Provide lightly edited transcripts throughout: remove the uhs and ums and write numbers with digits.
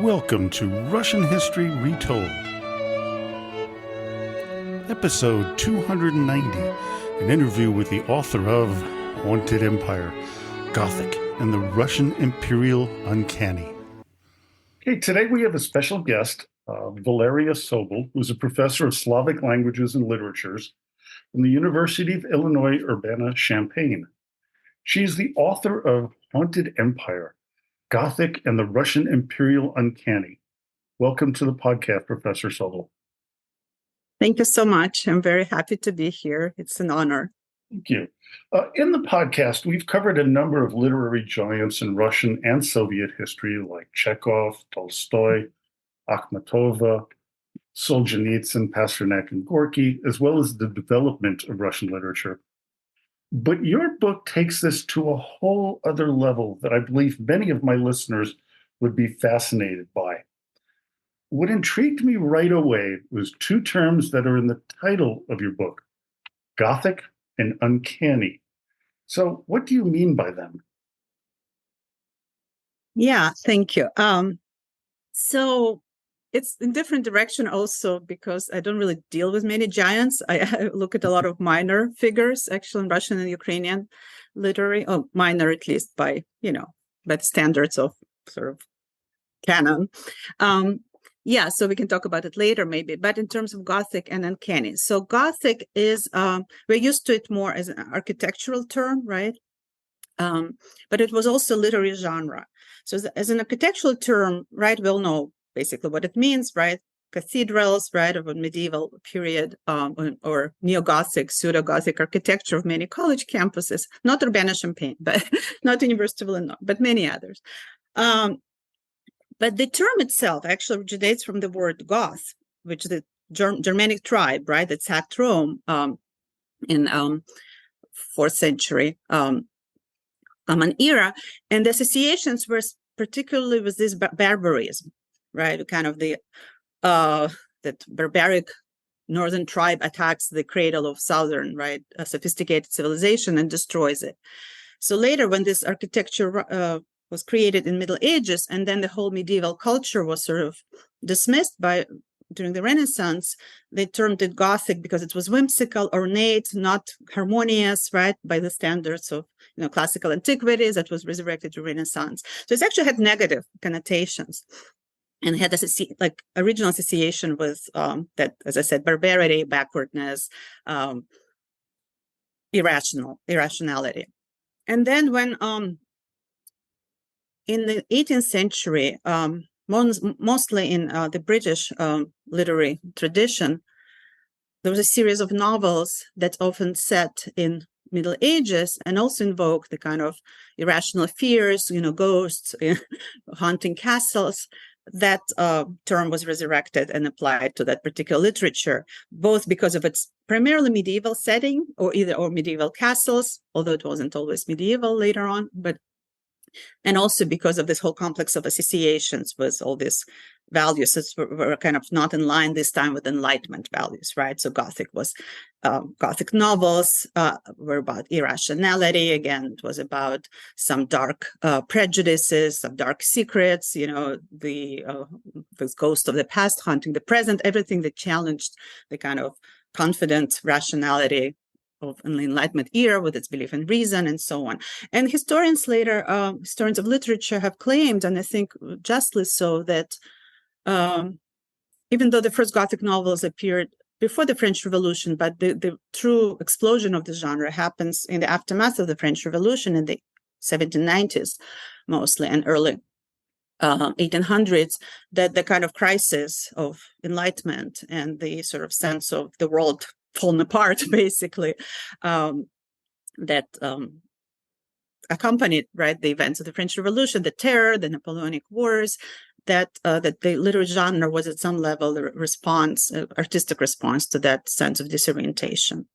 Welcome to Russian History Retold, episode 290, an interview with the author of Haunted Empire, Gothic, and the Russian Imperial Uncanny. Okay, today we have a special guest, Valeria Sobol, who's a professor of Slavic languages and literatures from the University of Illinois Urbana-Champaign. She's the author of Haunted Empire, Gothic, and the Russian Imperial Uncanny. Welcome to the podcast, Professor Sobol. Thank you so much. I'm very happy to be here. It's an honor. Thank you. In the podcast, we've covered a number of literary giants in Russian and Soviet history, like Chekhov, Tolstoy, Akhmatova, Solzhenitsyn, Pasternak, and Gorky, as well as the development of Russian literature. But your book takes this to a whole other level that I believe many of my listeners would be fascinated by. What intrigued me right away was two terms that are in the title of your book, Gothic and Uncanny. So what do you mean by them? Yeah, thank you. So it's in different direction also because I don't really deal with many giants. I look at a lot of minor figures, actually in Russian and Ukrainian literary, or minor at least by the standards of sort of canon. So we can talk about it later maybe, but in terms of Gothic and Uncanny. So Gothic is, we're used to it more as an architectural term, right? But it was also a literary genre. So as an architectural term, right, we'll know basically what it means, right? Cathedrals, right, of a medieval period, or neo-Gothic, pseudo-Gothic architecture of many college campuses, not Urbana-Champaign, but not University of Illinois, but many others. But the term itself actually originates from the word Goth, which is the Germanic tribe, right, that sacked Rome in 4th century Roman era, and the associations were particularly with this barbarism, right? Kind of the that barbaric northern tribe attacks the cradle of southern, right, a sophisticated civilization and destroys it. So later, when this architecture was created in Middle Ages, and then the whole medieval culture was sort of dismissed during the Renaissance, they termed it Gothic because it was whimsical, ornate, not harmonious, right, by the standards of classical antiquities that was resurrected to Renaissance. So it's actually had negative connotations, and had original association with that, as I said, barbarity, backwardness, irrationality. And then when in the 18th century, mostly in the British literary tradition, there was a series of novels that often set in Middle Ages and also invoke the kind of irrational fears, ghosts, haunting castles. That term was resurrected and applied to that particular literature, both because of its primarily medieval setting or medieval castles, although it wasn't always medieval later on, and also because of this whole complex of associations with all these values that were kind of not in line this time with Enlightenment values, right? So Gothic novels were about irrationality. Again, it was about some dark prejudices, some dark secrets, the ghost of the past haunting the present, everything that challenged the kind of confident rationality of an Enlightenment era with its belief in reason and so on. And historians later, historians of literature have claimed, and I think justly so, that even though the first Gothic novels appeared before the French Revolution, but the true explosion of the genre happens in the aftermath of the French Revolution in the 1790s mostly, and early 1800s, that the kind of crisis of enlightenment and the sort of sense of the world fallen apart, basically, that accompanied, right, the events of the French Revolution, the terror, the Napoleonic Wars, that the literary genre was at some level a response, artistic response to that sense of disorientation.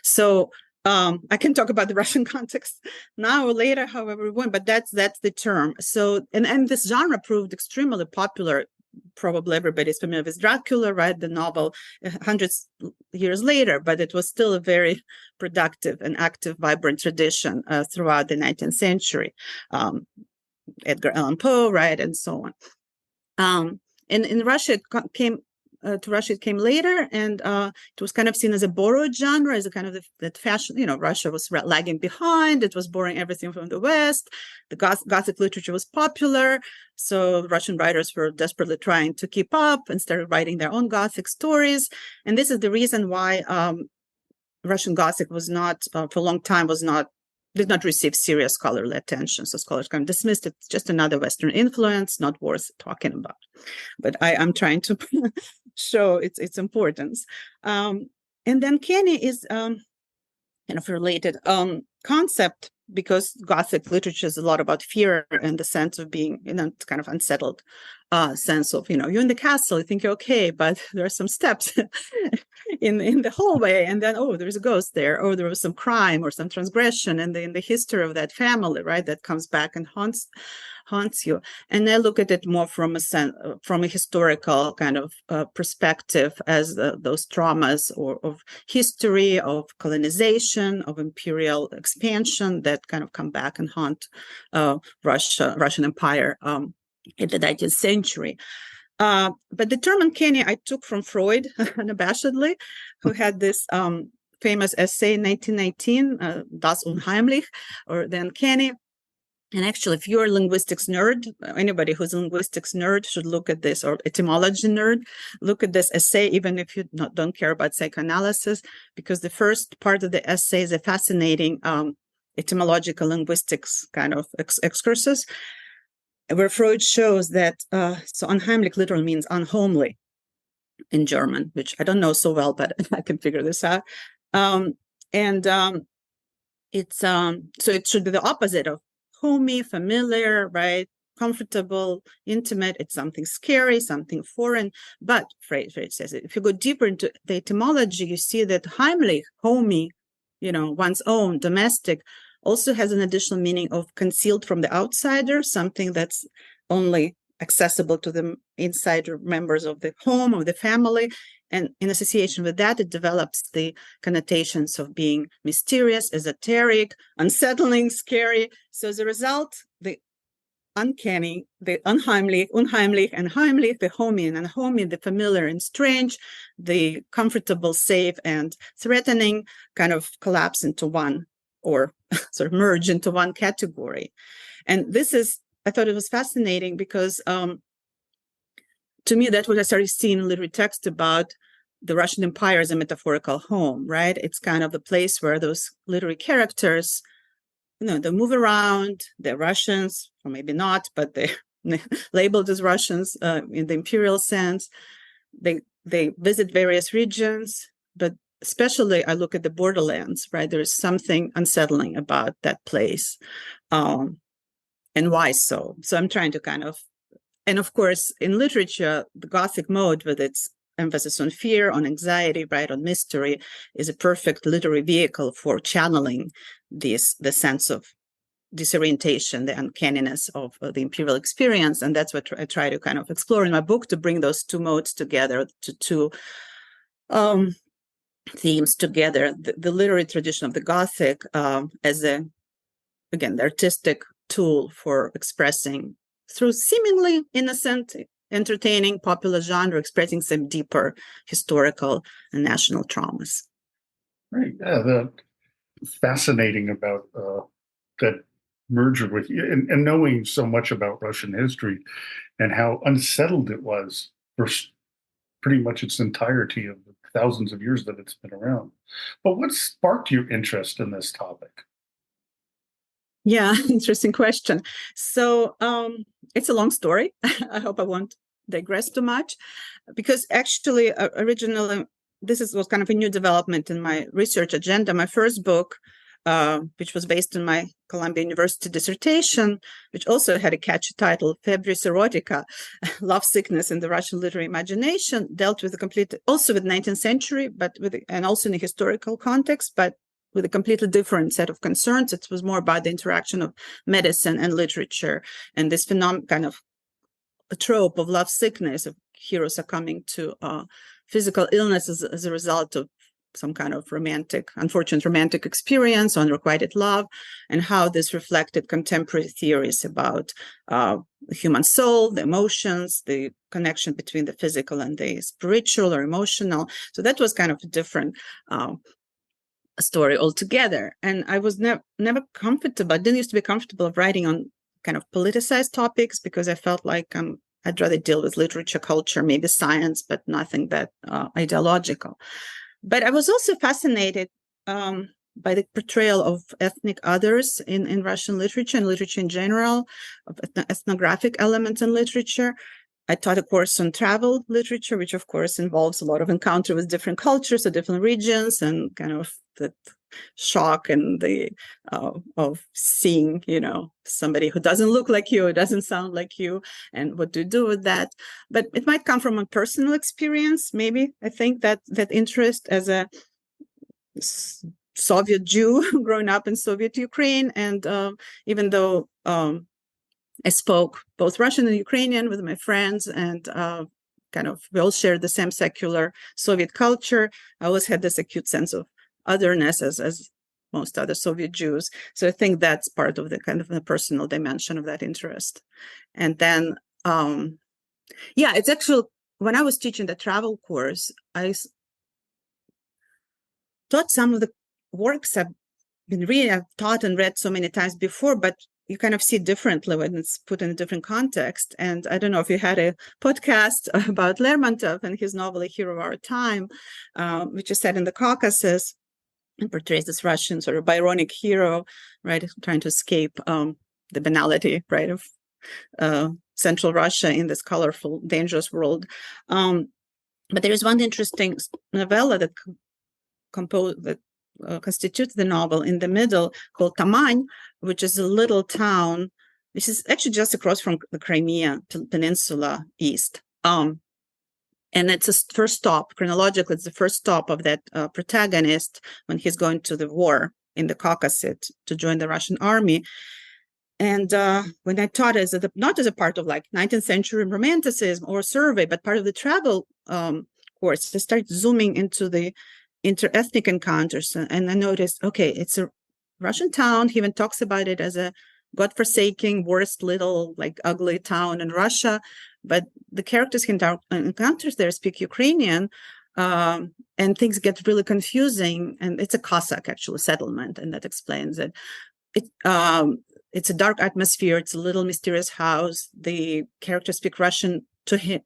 So I can talk about the Russian context now or later, however we want, but that's the term. So and this genre proved extremely popular. Probably everybody's familiar with Dracula, right? The novel hundreds years later, but it was still a very productive and active, vibrant tradition throughout the 19th century. Edgar Allan Poe, right, and so on. And in Russia, it came later, and it was kind of seen as a borrowed genre, as a kind of that fashion. Russia was lagging behind. It was borrowing everything from the West. The Gothic literature was popular, so Russian writers were desperately trying to keep up and started writing their own Gothic stories. And this is the reason why Russian Gothic was not, for a long time, did not receive serious scholarly attention. So scholars kind of dismissed it. It's just another Western influence, not worth talking about. But I'm trying to show its importance. And then Uncanny is kind of a related concept, because Gothic literature is a lot about fear and the sense of being kind of unsettled sense of, you're in the castle, you think you're okay, but there are some steps in the hallway, and then, oh, there's a ghost there, or there was some crime or some transgression in the history of that family, right, that comes back and haunts you. And I look at it more from a historical kind of perspective, as those traumas of history, of colonization, of imperial expansion that kind of come back and haunt Russian Empire in the 19th century. But the term uncanny I took from Freud, unabashedly, who had this famous essay in 1919, Das Unheimlich, or the Uncanny. And actually, if you're a linguistics nerd, anybody who's a linguistics nerd should look at this, or etymology nerd, look at this essay, even if you don't care about psychoanalysis, because the first part of the essay is a fascinating etymological linguistics kind of excursus, where Freud shows that, so unheimlich literally means unhomely in German, which I don't know so well, but I can figure this out. It's so it should be the opposite of homey, familiar, right? Comfortable, intimate. It's something scary, something foreign. But Freud says it. If you go deeper into the etymology, you see that heimlich, homey, one's own, domestic, also has an additional meaning of concealed from the outsider, something that's only accessible to the insider members of the home, of the family. And in association with that, it develops the connotations of being mysterious, esoteric, unsettling, scary. So as a result, the uncanny, the unheimlich, and heimlich, the homey and unhomey, the familiar and strange, the comfortable, safe, and threatening kind of collapse into one, or sort of merge into one category. And I thought it was fascinating, because to me, that's what I started seeing in literary text about the Russian Empire as a metaphorical home, right? It's kind of the place where those literary characters, they move around, they're Russians, or maybe not, but they're labeled as Russians in the imperial sense. They visit various regions, but especially I look at the borderlands, right? There's something unsettling about that place. And why so? So I'm trying to and of course, in literature, the Gothic mode, with its emphasis on fear, on anxiety, right, on mystery, is a perfect literary vehicle for channeling the sense of disorientation, the uncanniness of the imperial experience. And that's what I try to kind of explore in my book, to bring those two modes together, to two themes together. The literary tradition of the Gothic as the artistic tool for expressing, through seemingly innocent, entertaining, popular genre, expressing some deeper historical and national traumas. Right. Yeah, that's fascinating about that merger with you, and knowing so much about Russian history and how unsettled it was for pretty much its entirety of the thousands of years that it's been around. But what sparked your interest in this topic? Yeah, interesting question. So it's a long story. I hope I won't digress too much, because actually, originally, was kind of a new development in my research agenda. My first book, which was based on my Columbia University dissertation, which also had a catchy title, Febris Erotica, Love Sickness in the Russian Literary Imagination, dealt with also with 19th century, and also in a historical context, but with a completely different set of concerns. It was more about the interaction of medicine and literature, and this kind of a trope of love sickness, of heroes succumbing to physical illness as a result of some kind of unfortunate romantic experience, unrequited love, and how this reflected contemporary theories about the human soul, the emotions, the connection between the physical and the spiritual or emotional. So that was kind of a different story altogether. And I was never comfortable. I didn't used to be comfortable writing on kind of politicized topics because I felt like I'd rather deal with literature, culture, maybe science, but nothing that ideological. But I was also fascinated by the portrayal of ethnic others in Russian literature and literature in general, of ethnographic elements in literature. I taught a course on travel literature, which of course involves a lot of encounter with different cultures or different regions, and kind of the shock and the of seeing, somebody who doesn't look like you, doesn't sound like you, and what do you do with that? But it might come from a personal experience, maybe. I think that interest as a Soviet Jew growing up in Soviet Ukraine, and even though I spoke both Russian and Ukrainian with my friends, and we all shared the same secular Soviet culture. I always had this acute sense of otherness as most other Soviet Jews. So I think that's part of the kind of the personal dimension of that interest. And then, it's actually, when I was teaching the travel course, I taught some of the works I've taught and read so many times before, but you kind of see differently when it's put in a different context. And I don't know if you had a podcast about Lermontov and his novel, A Hero of Our Time, which is set in the Caucasus and portrays this Russian sort of Byronic hero, right, trying to escape the banality, right, of Central Russia in this colorful, dangerous world. But there is one interesting novella that constitutes the novel in the middle, called Tamань, which is a little town. This is actually just across from the Crimea Peninsula east. And it's a first stop, chronologically, it's the first stop of that protagonist when he's going to the war in the Caucasus to join the Russian army. And when I taught it, not as a part of like 19th century romanticism or survey, but part of the travel course, I started zooming into the interethnic encounters, and I noticed, okay, it's a Russian town. He even talks about it as a godforsaken, worst little, like, ugly town in Russia. But the characters he encounters there speak Ukrainian, and things get really confusing. And it's a Cossack, actually, settlement, and that explains it. It's a dark atmosphere. It's a little mysterious house. The characters speak Russian to him,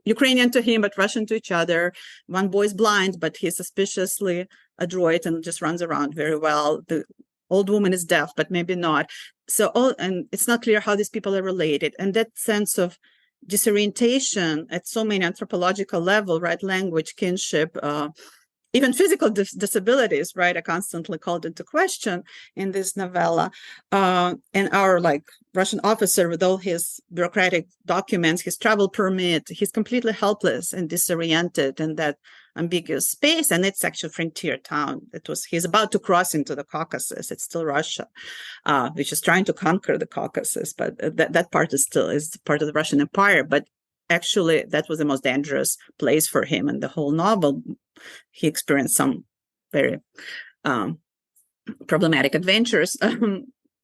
Ukrainian to him, but Russian to each other. One boy's blind, but he's suspiciously adroit and just runs around very well. The old woman is deaf, but maybe not. And it's not clear how these people are related. And that sense of disorientation at so many anthropological level, right? Language, kinship, even physical disabilities, right, are constantly called into question in this novella. And our Russian officer, with all his bureaucratic documents, his travel permit, he's completely helpless and disoriented in that ambiguous space. And it's actually a frontier town. He's about to cross into the Caucasus. It's still Russia, which is trying to conquer the Caucasus, but that part is part of the Russian Empire. But actually, that was the most dangerous place for him in the whole novel. He experienced some very problematic adventures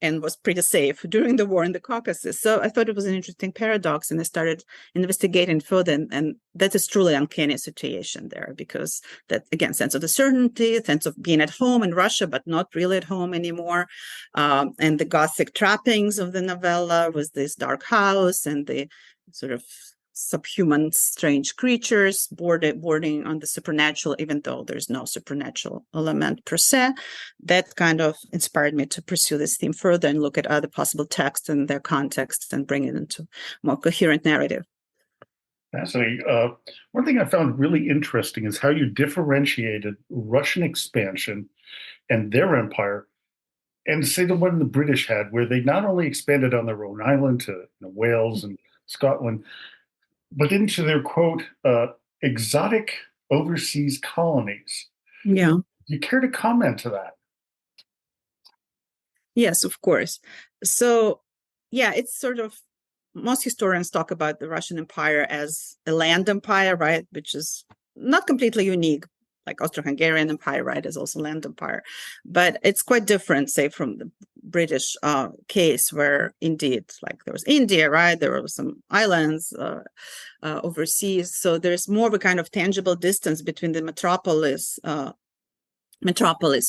and was pretty safe during the war in the Caucasus. So I thought it was an interesting paradox, and I started investigating further. And that is truly uncanny situation there, because that, again, sense of uncertainty, sense of being at home in Russia, but not really at home anymore. And the Gothic trappings of the novella was this dark house and the sort of subhuman, strange creatures bordering on the supernatural, even though there's no supernatural element per se. That kind of inspired me to pursue this theme further and look at other possible texts and their contexts and bring it into more coherent narrative. Fascinating. One thing I found really interesting is how you differentiated Russian expansion and their empire, and say the one the British had, where they not only expanded on their own island to Wales and Scotland, but into their, quote, exotic overseas colonies. Yeah. You care to comment to that? Yes, of course. So, yeah, it's sort of, most historians talk about the Russian Empire as a land empire, right, which is not completely unique. like Austro-Hungarian Empire, right, is also land empire. But it's quite different, say, from the British case, where indeed, like there was India, right, there were some islands overseas. So there's more of a kind of tangible distance between the metropolis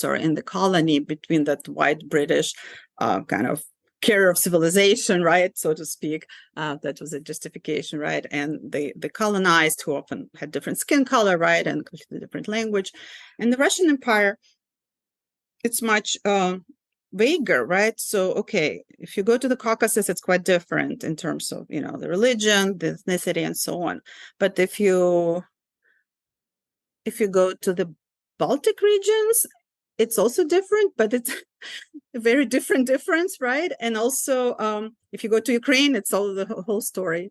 or in the colony, between that white British kind of carrier of civilization, right, so to speak. That was a justification, right? And the colonized, who often had different skin color, right, and completely different language. And the Russian Empire, it's much vaguer, right? So, okay, if you go to the Caucasus, it's quite different in terms of, the religion, the ethnicity, and so on. But if you go to the Baltic regions, it's also different, but it's a very difference, right? And also, if you go to Ukraine, it's all the whole story,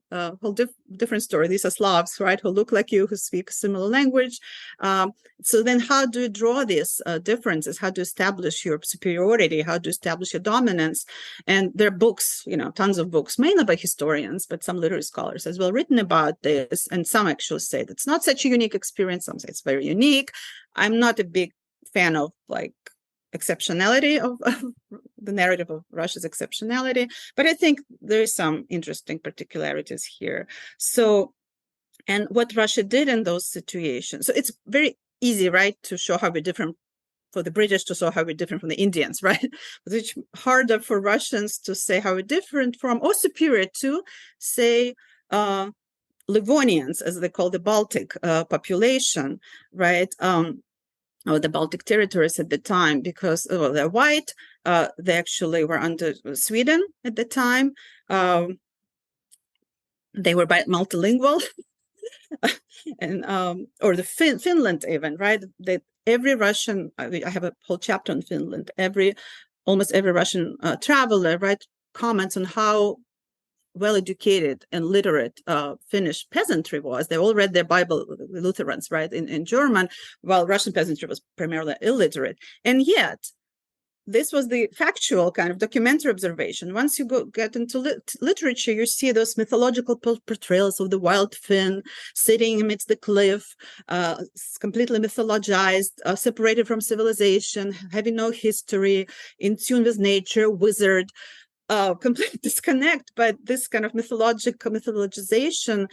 different story. These are Slavs, right, who look like you, who speak a similar language. So then how do you draw these differences? How do you establish your superiority? How do you establish your dominance? And there are books, tons of books, mainly by historians, but some literary scholars as well, written about this. And some actually say that's not such a unique experience. Some say it's very unique. I'm not a big fan of exceptionality of the narrative of Russia's exceptionality, but I think there is some interesting particularities here. So, and what Russia did in those situations. So it's very easy, right, to show how we're different, for the British to show how we're different from the Indians, right? But it's harder for Russians to say how we're different from or superior to, say, Livonians, as they call the Baltic population, right? Or the Baltic territories at the time, because they're white. They actually were under Sweden at the time. They were multilingual, and or the Finland even, right? That every Russian, I have a whole chapter on Finland. Almost every Russian traveler, right, comments on how well-educated and literate Finnish peasantry was. They all read their Bible, the Lutherans, right, in German, while Russian peasantry was primarily illiterate. And yet, this was the factual kind of documentary observation. Once you get into literature, you see those mythological portrayals of the wild Finn sitting amidst the cliff, completely mythologized, separated from civilization, having no history, in tune with nature, wizard, complete disconnect. But this kind of mythologization,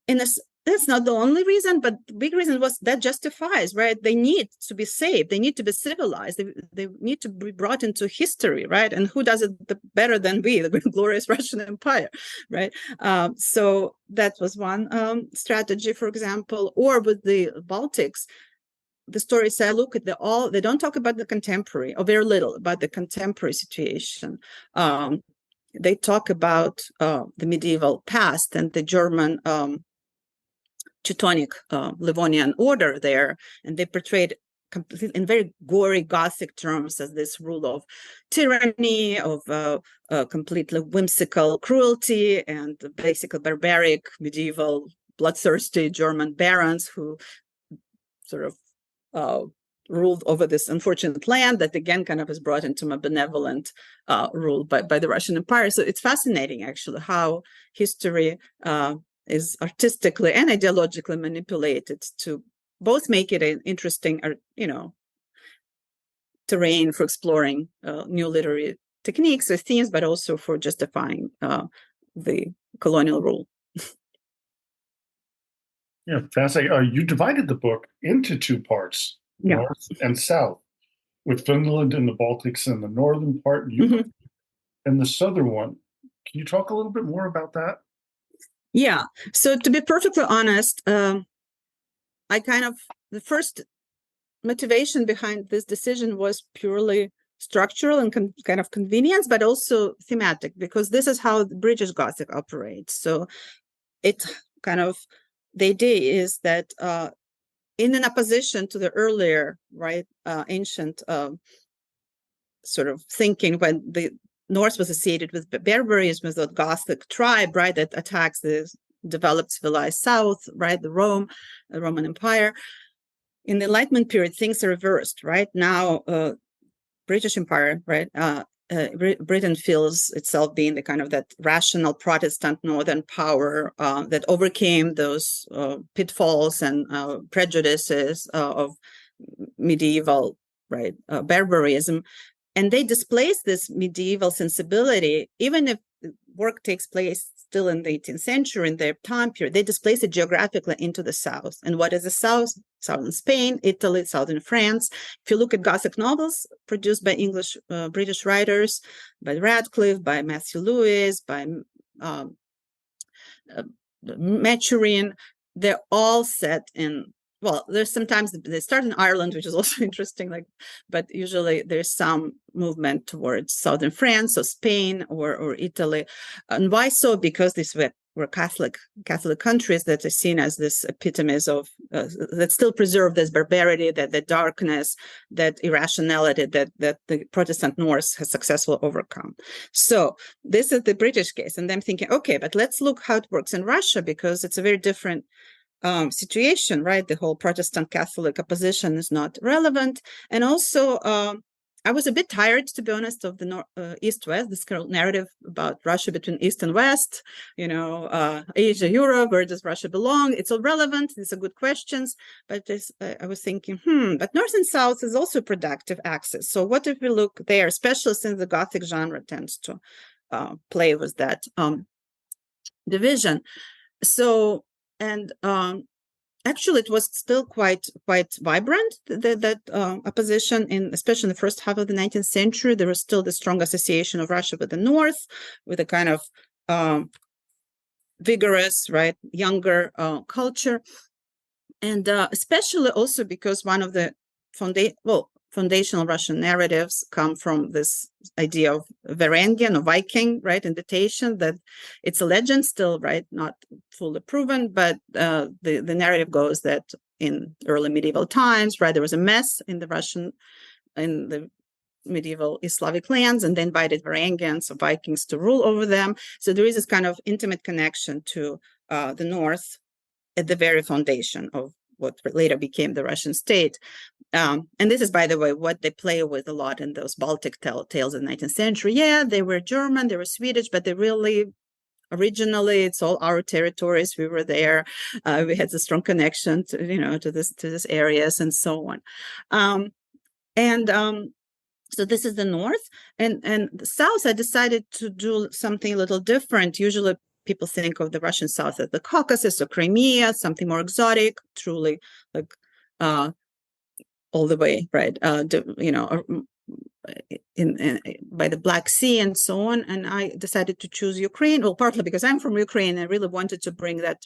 that's not the only reason, but the big reason was that justifies, right? They need to be saved. They need to be civilized. They need to be brought into history, right? And who does it better than we, the glorious Russian Empire, right? So that was one strategy, for example. Or with the Baltics, the stories say, look at they don't talk about the contemporary, or very little about the contemporary situation. They talk about the medieval past and the German Teutonic Livonian order there, and they portrayed in very gory Gothic terms as this rule of tyranny, of completely whimsical cruelty, and basically barbaric, medieval, bloodthirsty German barons who sort of ruled over this unfortunate land that again kind of is brought into a benevolent rule by the Russian Empire. So it's fascinating, actually, how history is artistically and ideologically manipulated to both make it an interesting, terrain for exploring new literary techniques or themes, but also for justifying the colonial rule. Yeah, fascinating. You divided the book into two parts, North and South, with Finland and the Baltics in the northern part, and the southern one. Can you talk a little bit more about that? Yeah. So to be perfectly honest, the first motivation behind this decision was purely structural and kind of convenience, but also thematic, because this is how the British Gothic operates. So it kind of, the idea is that in an opposition to the earlier, right, ancient sort of thinking, when the North was associated with barbarism, with the Gothic tribe, right, that attacks the developed civilized South, right, the Roman Empire. In the Enlightenment period, things are reversed, right? Now, British Empire, right, Britain feels itself being the kind of that rational Protestant northern power that overcame those pitfalls and prejudices of medieval barbarism, and they displace this medieval sensibility, even if work takes place still in the 18th century in their time period. They displace it geographically into the south. And what is the south? Southern Spain, Italy, southern France. If you look at Gothic novels produced by English British writers, by Radcliffe, by Matthew Lewis, by Maturin, they're all set in, well, there's sometimes they start in Ireland, which is also interesting, but usually there's some movement towards southern France or Spain or Italy. And why so? Because these were Catholic countries that are seen as this epitomes of that still preserve this barbarity, that the darkness, that irrationality that the Protestant North has successfully overcome. So this is the British case, and I'm thinking, okay, but let's look how it works in Russia, because it's a very different situation, right? The whole Protestant Catholic opposition is not relevant. And also, I was a bit tired, to be honest, of the East-West, this kind of narrative about Russia between East and West, Asia, Europe, where does Russia belong? It's all relevant. These are good questions. But I was thinking, but North and South is also productive axis. So what if we look there, especially since the Gothic genre tends to play with that division? So, and actually, it was still quite vibrant, that opposition, especially in the first half of the 19th century. There was still the strong association of Russia with the North, with a kind of vigorous, younger culture. And especially also because one of the foundational Russian narratives come from this idea of Varangian or Viking, invitation, that it's a legend still, not fully proven, but the narrative goes that in early medieval times, there was a mess in the medieval East Slavic lands, and they invited Varangians or Vikings to rule over them. So there is this kind of intimate connection to the North at the very foundation of what later became the Russian state. And this is, by the way, what they play with a lot in those Baltic tales of the 19th century. Yeah, they were German, they were Swedish, but they really, originally, it's all our territories. We were there. We had a strong connection to this areas and so on. So this is the North. And the South, I decided to do something a little different. Usually people think of the Russian South as the Caucasus or Crimea, something more exotic, truly all the way, by the Black Sea and so on. And I decided to choose Ukraine, well, partly because I'm from Ukraine. I really wanted to bring that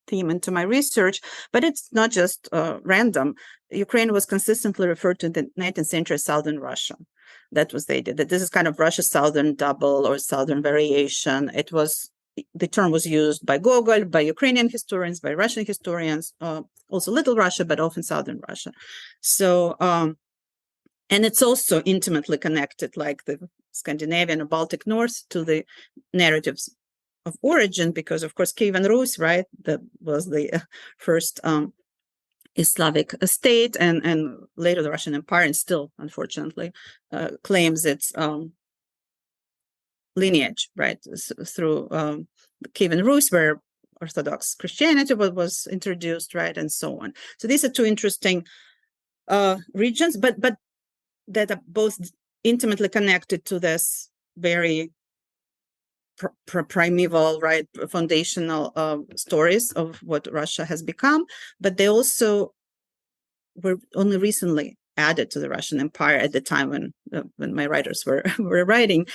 theme into my research, but it's not just random. Ukraine was consistently referred to in the 19th century as Southern Russia. That was the idea, that this is kind of Russia's Southern double or Southern variation. The term was used by Gogol, by Ukrainian historians, by Russian historians, also Little Russia, but often Southern Russia. So, and it's also intimately connected, like the Scandinavian or Baltic North, to the narratives of origin, because of course Kievan Rus, that was the first East Slavic state, and later the Russian Empire, and still, unfortunately, claims its lineage, through Kievan Rus, where Orthodox Christianity was introduced, and so on. So these are two interesting regions, but that are both intimately connected to this very primeval, foundational stories of what Russia has become, but they also were only recently added to the Russian Empire at the time when my writers were writing.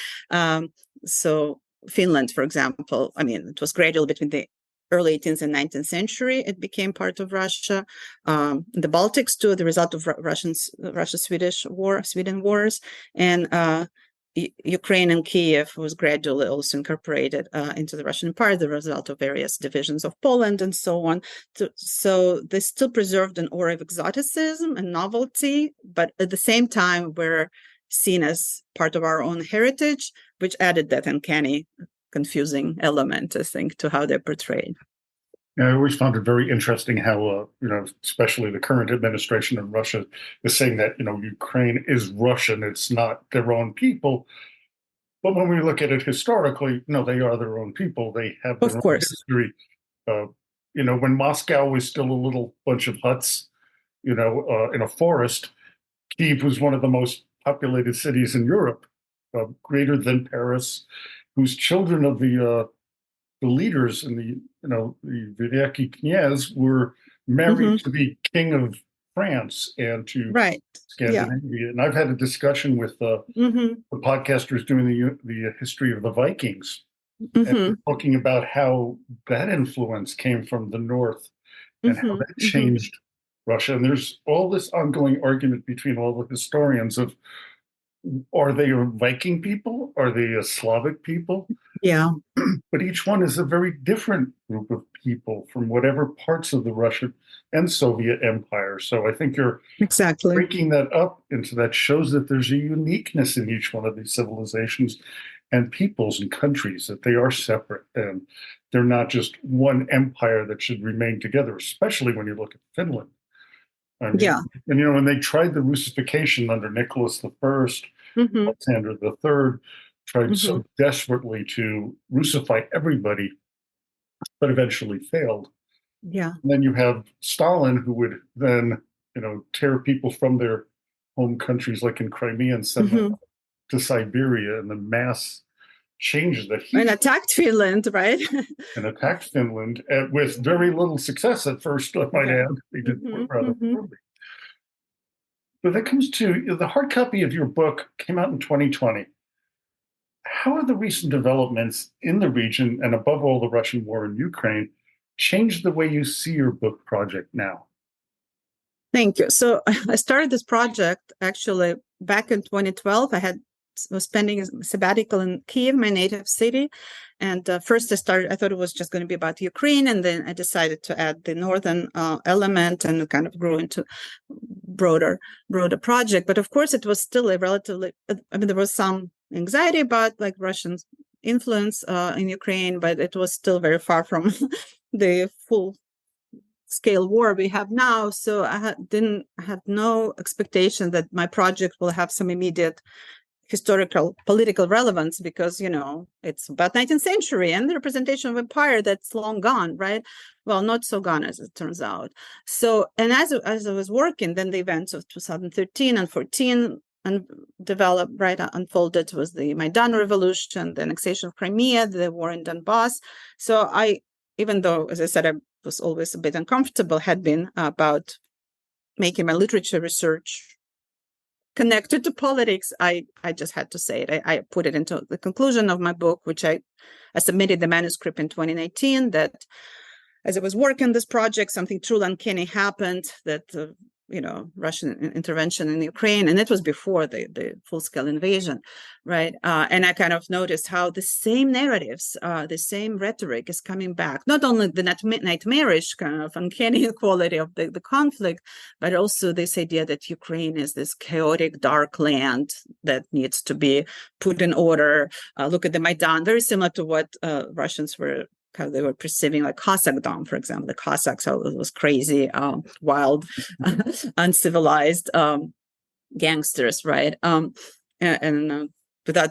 So Finland, for example, it was gradual between the early 18th and 19th century. It became part of Russia. The Baltics too, the result of Russia-Sweden wars, and Ukraine and Kiev was gradually also incorporated into the Russian Empire, the result of various divisions of Poland and so on. So they still preserved an aura of exoticism and novelty, but at the same time were seen as part of our own heritage, which added that uncanny, confusing element, I think, to how they're portrayed. I always found it very interesting how, especially the current administration in Russia is saying that, Ukraine is Russian. It's not their own people. But when we look at it historically, no, they are their own people. They have their Of own course. history. Uh, when Moscow was still a little bunch of huts, in a forest, Kyiv was one of the most populated cities in Europe, greater than Paris, whose children of the leaders in the Veliki Knyaz were married Hmm. to the king of France and to Right. Yeah. Scandinavia. And I've had a discussion with Hmm. the podcasters doing the history of the Vikings, and Hmm. talking about how that influence came from the north and how Hmm. that Hmm. changed Russia. And there's all this ongoing argument between all the historians of, are they a Viking people? Are they a Slavic people? Yeah. But each one is a very different group of people from whatever parts of the Russian and Soviet empire. So I think you're Exactly. breaking that up into that shows that there's a uniqueness in each one of these civilizations and peoples and countries, that they are separate and they're not just one empire that should remain together, especially when you look at Finland. I Yeah. mean, and when they tried the Russification under Nicholas the First, Hmm. Alexander the Third, tried Hmm. so desperately to Russify everybody, but eventually failed. Yeah. And then you have Stalin, who would then, tear people from their home countries, like in Crimea, and send them Hmm. to Siberia, and the mass changes that he And attacked Finland, right? and attacked Finland with very little success at first, I might Yeah. add. They did Hmm. rather Hmm. poorly. But that comes to the hard copy of your book came out in 2020. How are the recent developments in the region, and above all, the Russian war in Ukraine, changed the way you see your book project now? Thank you. So I started this project actually back in 2012. Was spending a sabbatical in Kiev, my native city. And first I thought it was just going to be about Ukraine. And then I decided to add the northern element, and it kind of grew into broader project. But of course, it was still a relatively, there was some anxiety about like Russian influence in Ukraine, but it was still very far from the full scale war we have now. So I didn't have no expectation that my project will have some immediate historical political relevance, because it's about 19th century and the representation of empire that's long gone, right? Well, not so gone as it turns out. So, and as I was working, then the events of 2013 and 14 and developed, right, unfolded, was the Maidan revolution, the annexation of Crimea, the war in Donbass. So even though, as I said, I was always a bit uncomfortable, had been about making my literature research connected to politics, I just had to say it. I put it into the conclusion of my book, which I submitted the manuscript in 2019, that as I was working this project, something truly uncanny happened, that Russian intervention in Ukraine, and it was before the full-scale invasion, right? And I kind of noticed how the same narratives, the same rhetoric is coming back, not only the nightmarish kind of uncanny quality of the conflict, but also this idea that Ukraine is this chaotic, dark land that needs to be put in order. Look at the Maidan, very similar to what Russians were, how they were perceiving like Cossackdom, for example. The Cossacks, how it was crazy, wild, uncivilized gangsters, right? And without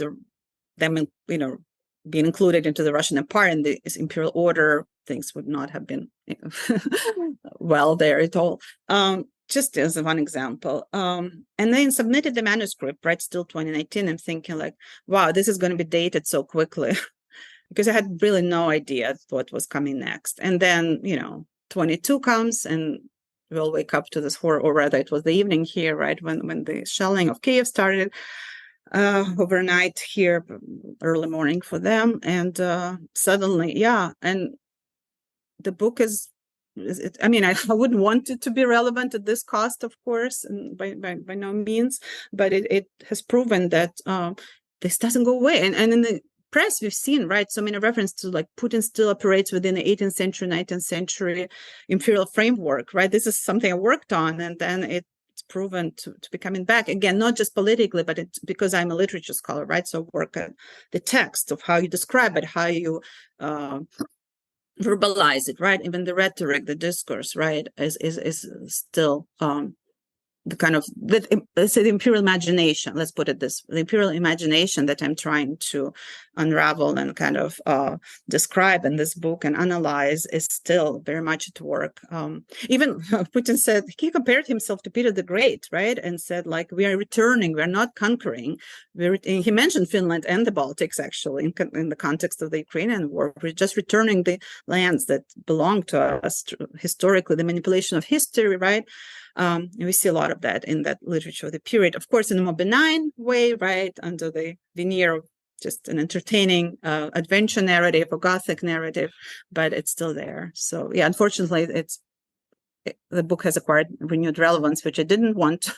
them, being included into the Russian Empire and the Imperial order, things would not have been well there at all. Just as one example. And then submitted the manuscript, right, still 2019. I'm thinking like, wow, this is going to be dated so quickly. Because I had really no idea what was coming next. And then, 22 comes, and we'll wake up to this horror, or rather it was the evening here, right, when the shelling of Kiev started, overnight here, early morning for them. And suddenly, yeah, and the book I wouldn't want it to be relevant at this cost, of course, and by no means, but it has proven that this doesn't go away. And in the press, we've seen, right, so many references to like Putin still operates within the 18th century, 19th century imperial framework, right? This is something I worked on, and then it's proven to be coming back again, not just politically, but it's because I'm a literature scholar, right? So work at the text of how you describe it, how you verbalize it, right? Even the rhetoric, the discourse, right, is still the kind of let's say the imperial imagination. Let's put it this: the imperial imagination that I'm trying to unravel and kind of describe in this book and analyze is still very much at work. Even Putin said he compared himself to Peter the Great, right, and said like we are returning, we are not conquering. He mentioned Finland and the Baltics actually in the context of the Ukrainian war. We're just returning the lands that belong to us historically. The manipulation of history, right? We see a lot of that in that literature of the period, of course, in a more benign way, right, under the veneer of just an entertaining adventure narrative or Gothic narrative, but it's still there. So, yeah, unfortunately, the book has acquired renewed relevance, which I didn't want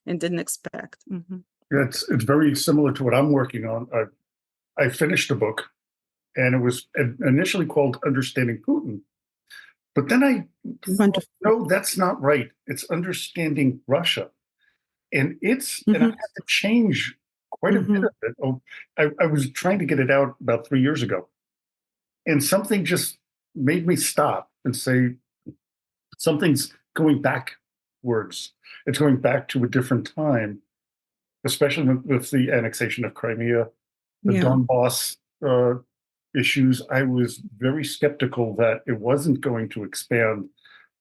and didn't expect. Mm-hmm. Yeah, it's very similar to what I'm working on. I finished a book, and it was initially called Understanding Putin. But then I thought, no, that's not right. It's Understanding Russia. And and I had to change quite a bit of it. Oh, I was trying to get it out about 3 years ago. And something just made me stop and say, something's going backwards. It's going back to a different time, especially with the annexation of Crimea, the Donbass issues. I was very skeptical that it wasn't going to expand.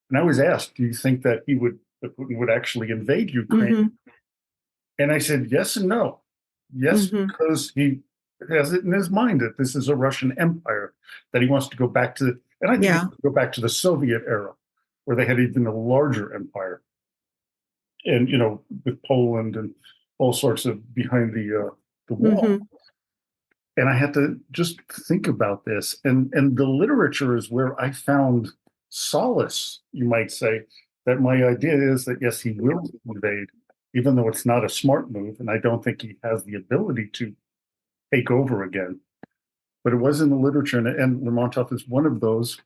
And I was asked, do you think that Putin would actually invade Ukraine? And I said, yes and no. Yes, because he has it in his mind that this is a Russian empire, that he wants to go back to, and I think he wants to go back to the Soviet era, where they had even a larger empire. And, with Poland and all sorts of behind the wall. And I had to just think about this. And the literature is where I found solace, you might say, that my idea is that, yes, he will invade, even though it's not a smart move. And I don't think he has the ability to take over again. But it was in the literature. And Lermontov is one of those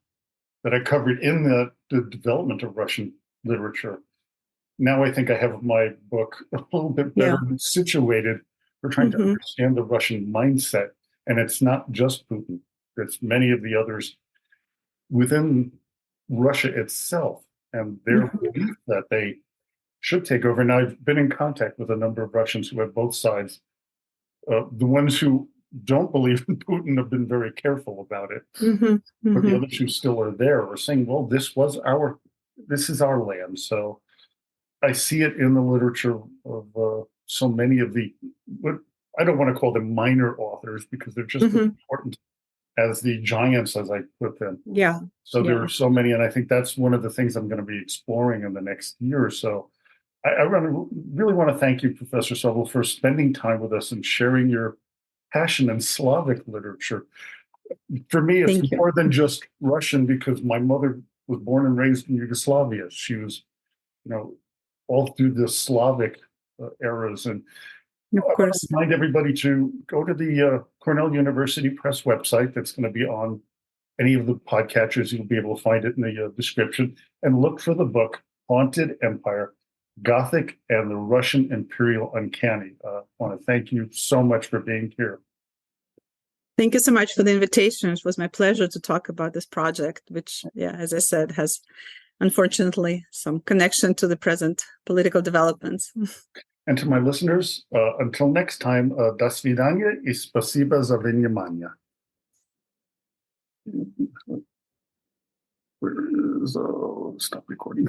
that I covered in the development of Russian literature. Now I think I have my book a little bit better situated for trying to understand the Russian mindset. And it's not just Putin. It's many of the others within Russia itself and their belief that they should take over. And I've been in contact with a number of Russians who have both sides. The ones who don't believe in Putin have been very careful about it. But the others who still are there are saying, well, this is our land. So I see it in the literature of so many of what I don't want to call them minor authors, because they're just as important as the giants, as I put them. Yeah. So there are so many, and I think that's one of the things I'm going to be exploring in the next year or so. I really want to thank you, Professor Sobol, for spending time with us and sharing your passion in Slavic literature. For me, it's more than just Russian, because my mother was born and raised in Yugoslavia. She was, all through the Slavic eras. And of course, I remind everybody to go to the Cornell University Press website. That's going to be on any of the podcatchers. You'll be able to find it in the description, and look for the book, Haunted Empire, Gothic and the Russian Imperial Uncanny. I want to thank you so much for being here. Thank you so much for the invitation. It was my pleasure to talk about this project, which, as I said, has unfortunately some connection to the present political developments. And to my listeners, until next time, до свидания и спасибо за внимание. Stop recording.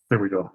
There we go.